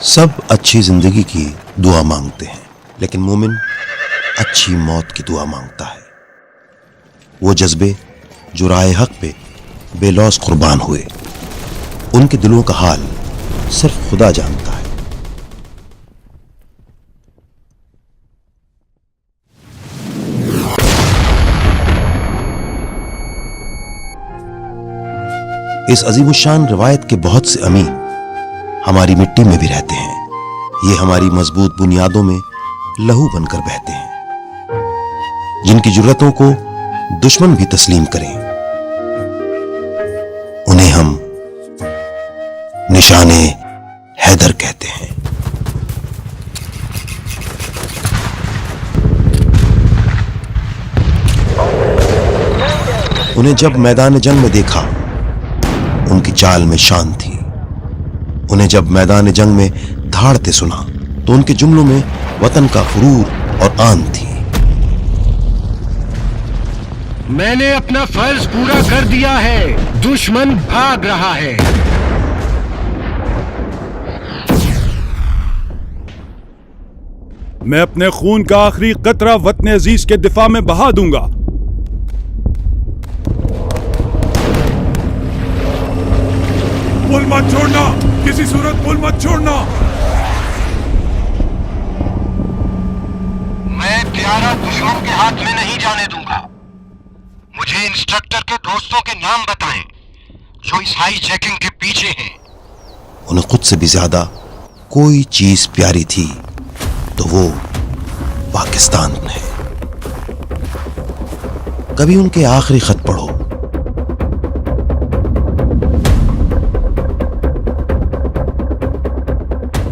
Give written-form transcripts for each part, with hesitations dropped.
सब अच्छी जिंदगी की दुआ मांगते हैं, लेकिन मोमिन अच्छी मौत की दुआ मांगता है। वो जज्बे जो राह हक पे बेलौस कुर्बान हुए, उनके दिलों का हाल सिर्फ खुदा जानता है। इस अजीमुशान रिवायत के बहुत से अमीन हमारी मिट्टी में भी रहते हैं। ये हमारी मजबूत बुनियादों में लहू बनकर बहते हैं, जिनकी जुर्रतों को दुश्मन भी तस्लीम करें। उन्हें हम निशाने हैदर कहते हैं। उन्हें जब मैदान जंग में देखा, उनकी चाल में शान थी। उन्हें जब मैदान जंग में धाड़ते सुना, तो उनके जुमलों में वतन का गुरूर और आन थी। मैंने अपना फर्ज पूरा कर दिया है, दुश्मन भाग रहा है। मैं अपने खून का आखिरी कतरा वतन अजीज के दिफा में बहा दूंगा। पुल मत छोड़ना, किसी सूरत पुल मत छोड़ना। मैं प्यारा दुश्मन के हाथ में नहीं जाने दूंगा। मुझे इंस्ट्रक्टर के दोस्तों के नाम बताएं जो इस हाईजैकिंग के पीछे हैं। उन्हें खुद से भी ज्यादा कोई चीज प्यारी थी तो वो पाकिस्तान है। कभी उनके आखिरी खत पढ़ो,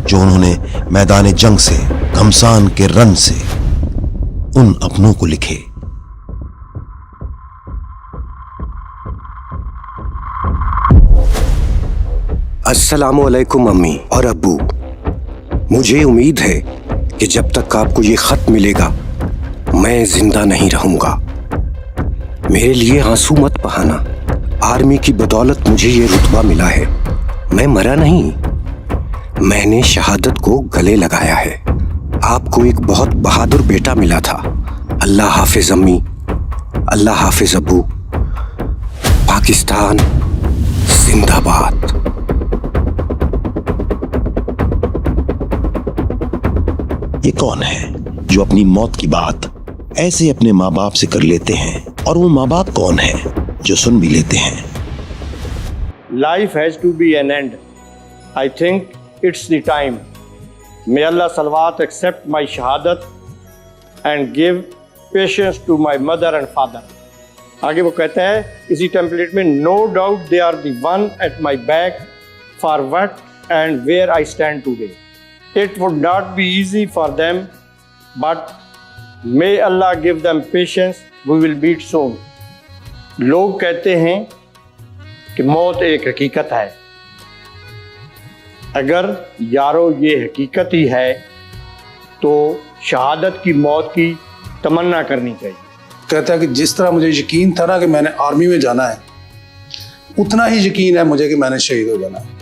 जो उन्होंने मैदान जंग से, घमसान के रन से उन अपनों को लिखे। अस्सलामु अलैकुम अम्मी और अब्बू। मुझे उम्मीद है कि जब तक आपको ये खत मिलेगा मैं जिंदा नहीं रहूंगा। मेरे लिए आंसू मत बहाना। आर्मी की बदौलत मुझे ये रुतबा मिला है। मैं मरा नहीं, मैंने शहादत को गले लगाया है। आपको एक बहुत बहादुर बेटा मिला था। अल्लाह हाफिज अम्मी, अल्लाह हाफिज अब्बू। पाकिस्तान जिंदाबाद। ये कौन है जो अपनी मौत की बात ऐसे अपने माँ बाप से कर लेते हैं, और वो माँ बाप कौन है जो सुन भी लेते हैं? Life has to be an end. I think it's the time. May Allah Salawat accept my shahadat and give patience to my mother and father. आगे वो कहता है इसी टेम्पलेट में, no doubt they are the one at my back for what and where I stand today. It would not be easy for them, but may Allah give them patience. We will meet soon. लोग कहते हैं कि मौत एक हकीकत है। अगर यारो ये हकीकत ही है तो शहादत की मौत की तमन्ना करनी चाहिए। कहता है कि जिस तरह मुझे यकीन था ना कि मैंने आर्मी में जाना है, उतना ही यकीन है मुझे कि मैंने शहीद हो जाना है।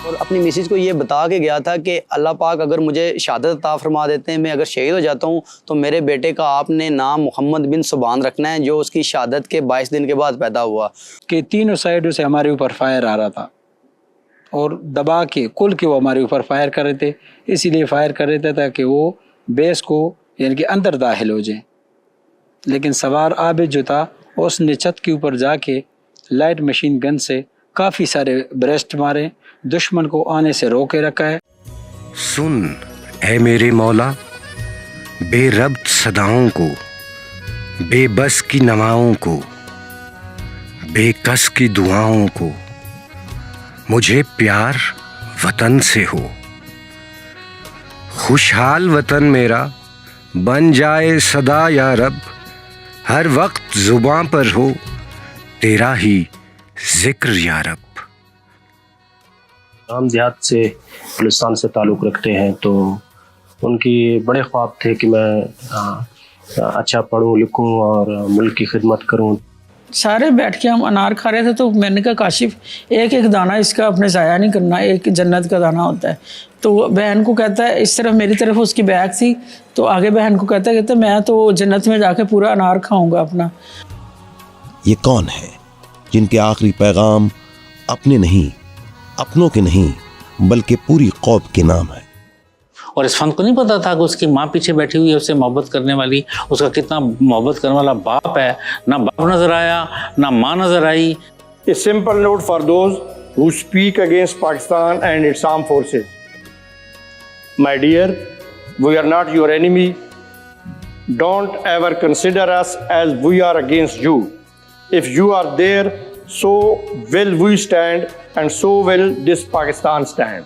और अपनी मिसेज को ये बता के गया था कि अल्लाह पाक अगर मुझे शहादत अता फरमा देते हैं, मैं अगर शहीद हो जाता हूँ, तो मेरे बेटे का आपने नाम मोहम्मद बिन सुबान रखना है, जो उसकी शहादत के 22 दिन के बाद पैदा हुआ। कि तीनों साइडों से हमारे ऊपर फायर आ रहा था और दबा के कुल के वो हमारे ऊपर फायर कर रहे थे। इसीलिए फायर कर रहे थे ताकि वो बेस को यानी कि अंदर दाखिल हो जाए। लेकिन सवार आबिद जो था उसने छत के ऊपर जाके लाइट मशीन गन से काफ़ी सारे ब्रेस्ट मारे, दुश्मन को आने से रोके रखा है। सुन ऐ मेरे मौला, बेरब्त सदाओं को, बेबस की नवाओं को, बेकस की दुआओं को, मुझे प्यार वतन से हो। खुशहाल वतन मेरा बन जाए सदा या रब, हर वक्त जुबां पर हो तेरा ही जिक्र या रब। हम देहात से बलूचिस्तान से ताल्लुक़ रखते हैं, तो उनकी बड़े ख्वाब थे कि मैं अच्छा पढूं लिखूं और मुल्क की खिदमत करूं। सारे बैठ के हम अनार खा रहे थे, तो मैंने कहा काशिफ एक एक दाना इसका अपने ज़ाया नहीं करना, एक जन्नत का दाना होता है। तो बहन को कहता है, इस तरफ मेरी तरफ उसकी बैग थी, तो आगे बहन को कहता मैं तो जन्नत में जाके पूरा अनार खाऊंगा अपना। ये कौन है जिनके आखिरी पैगाम अपने नहीं, अपनों के नहीं, बल्कि पूरी कौम के नाम है। और इस फन को नहीं पता था कि उसकी माँ पीछे बैठी हुई है, उससे मोहब्बत करने वाली, उसका कितना मोहब्बत करने वाला बाप है। ना बाप नजर आया, ना माँ नजर आई। A simple note for those who speak against Pakistan and its armed forces. My dear, we are not your enemy. Don't ever consider us as we are against you. If you are there, so will we stand, and so will this Pakistan stand.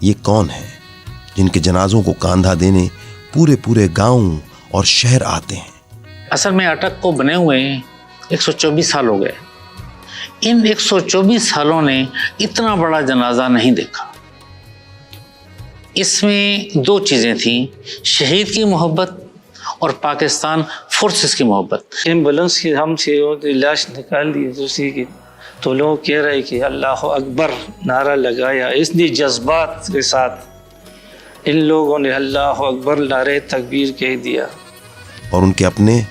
ये कौन है जिनके जनाजों को कांधा देने पूरे पूरे गांव और शहर आते हैं? असल में अटक को बने हुए 124 साल हो गए। इन 124 सालों ने इतना बड़ा जनाजा नहीं देखा। इसमें दो चीज़ें थी, शहीद की मोहब्बत और पाकिस्तान फोर्सेस की मोहब्बत। एम्बुलेंस की हमसे लाश निकाल दी दूसरी की, तो लोग कह रहे कि अल्लाह अकबर नारा लगाया। इसने जज्बात के साथ इन लोगों ने अल्लाह अकबर नारे तकबीर कह दिया। और उनके अपने,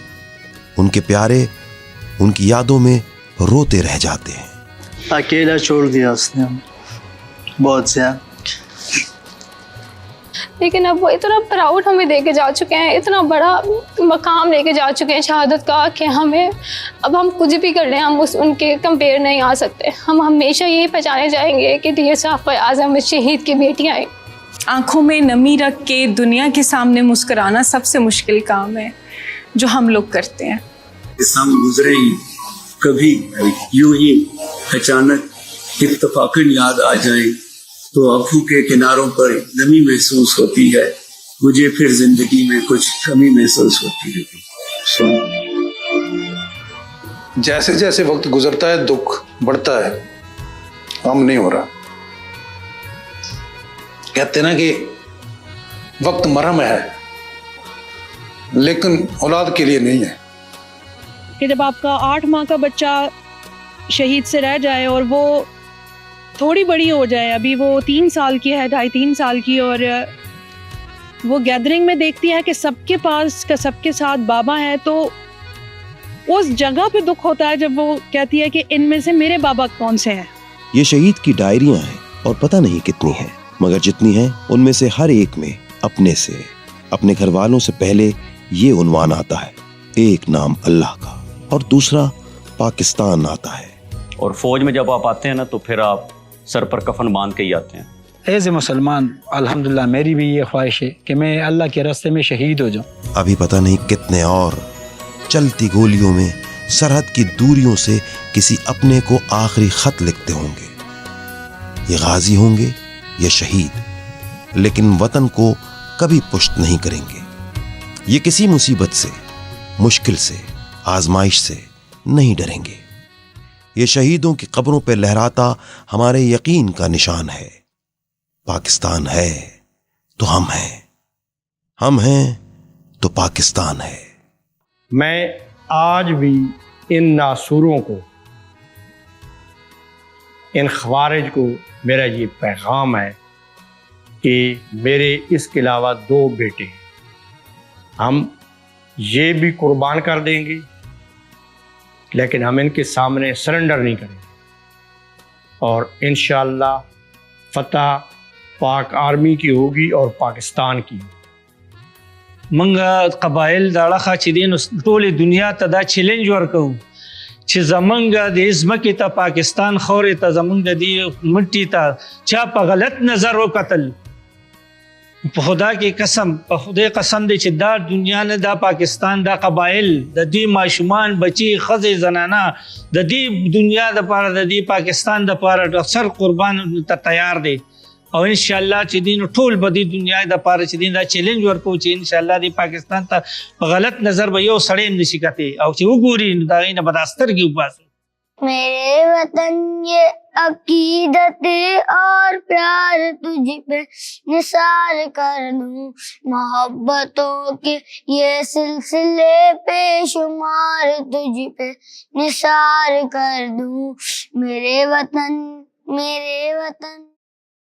उनके प्यारे, उनकी यादों में रोते रह जाते हैं। अकेला छोड़ दिया उसने बहुत ज्यादा। लेकिन अब वो इतना प्राउड हमें दे के जा चुके हैं, इतना बड़ा मकाम लेके जा चुके हैं शहादत का, कि हमें अब हम कुछ भी कर लें हम उनके कंपेयर नहीं आ सकते। हम हमेशा यही पहचाने जाएंगे कि डी एस फयाज़ अहमद शहीद की बेटियाँ हैं। आँखों में नमी रख के दुनिया के सामने मुस्कुराना सबसे मुश्किल काम है जो हम लोग करते हैं। हम गुजरे ही कभी यूं ही अचानक इत्तफाकन याद आ जाए तो आंखों के किनारों पर नमी महसूस होती है, मुझे फिर जिंदगी में कुछ कमी महसूस होती है। जैसे जैसे वक्त गुजरता है दुख बढ़ता है, कम नहीं हो रहा। कहते ना कि वक्त मरहम है, लेकिन औलाद के लिए नहीं है। कि जब आपका 8 माह का बच्चा शहीद से रह जाए और वो थोड़ी बड़ी हो जाए, अभी वो 3 साल की है, 2.5-3 साल की, और वो गैदरिंग में देखती है कि सबके पास का सबके साथ बाबा है, तो उस जगह पे दुख होता है जब वो कहती है कि इनमें से मेरे बाबा कौन से हैं। ये शहीद की डायरियां हैं और पता नहीं कितनी हैं, मगर जितनी हैं उनमें से हर एक में अपने से, अपने घर वालों से पहले ये उन्वान आता है, एक नाम अल्लाह का और दूसरा पाकिस्तान आता है। और फौज में जब आप आते हैं ना, तो फिर आप सर पर कफन बांध के ही आते हैं। एज ए मुसलमान अल्हम्दुलिल्लाह मेरी भी ये ख्वाहिश है कि मैं अल्लाह के रास्ते में शहीद हो जाऊं। अभी पता नहीं कितने और चलती गोलियों में सरहद की दूरियों से किसी अपने को आखिरी खत लिखते होंगे। ये गाजी होंगे या शहीद, लेकिन वतन को कभी पुष्ट नहीं करेंगे। ये किसी मुसीबत से, मुश्किल से, आजमाइश से नहीं डरेंगे। ये शहीदों की कब्रों पर लहराता हमारे यकीन का निशान है। पाकिस्तान है तो हम हैं, हम हैं तो पाकिस्तान है। मैं आज भी इन नासूरों को, इन खवारिज को मेरा ये पैगाम है कि मेरे इसके अलावा 2 बेटे हैं, हम ये भी कुर्बान कर देंगे, लेकिन हम इनके सामने सरेंडर नहीं करेंगे। और इंशाअल्लाह फतह पाक आर्मी की होगी और पाकिस्तान की। मंगा कबाइल दाड़ा खाचिदीन टोल दुनिया तदा चैलेंज वर्कऊ چې زمونږ د ځمکې ته پاکستان خاورې ته زمونږ د دې مټي ته چا په غلط نظر وکتل، په خدا کې قسم، په خدای قسم دی چې دا دنیا نه، دا پاکستان، دا قبایل، د دې ماشومان، بچي، ښځې، زنانه د دې دنیا دپاره، د دې پاکستان دپاره اکثر قربان ته تیار دی. او ان شاء الله چې دین ټول به د دنیا دپاره چې دین دا چیلنج ورکو چې ان شاء الله د پاکستان ته په غلط نظر به یو سړی هم نشي کتی، او چې وګوري نو د هغې نه به دا سترګې وباسي. میرے وطن یہ عقیدت اور پیار تجھ پہ نثار کر دوں، محبتوں کے یہ سلسلے پہ شمار تجھ پہ نثار کر دوں. میرے وطن، میرے وطن.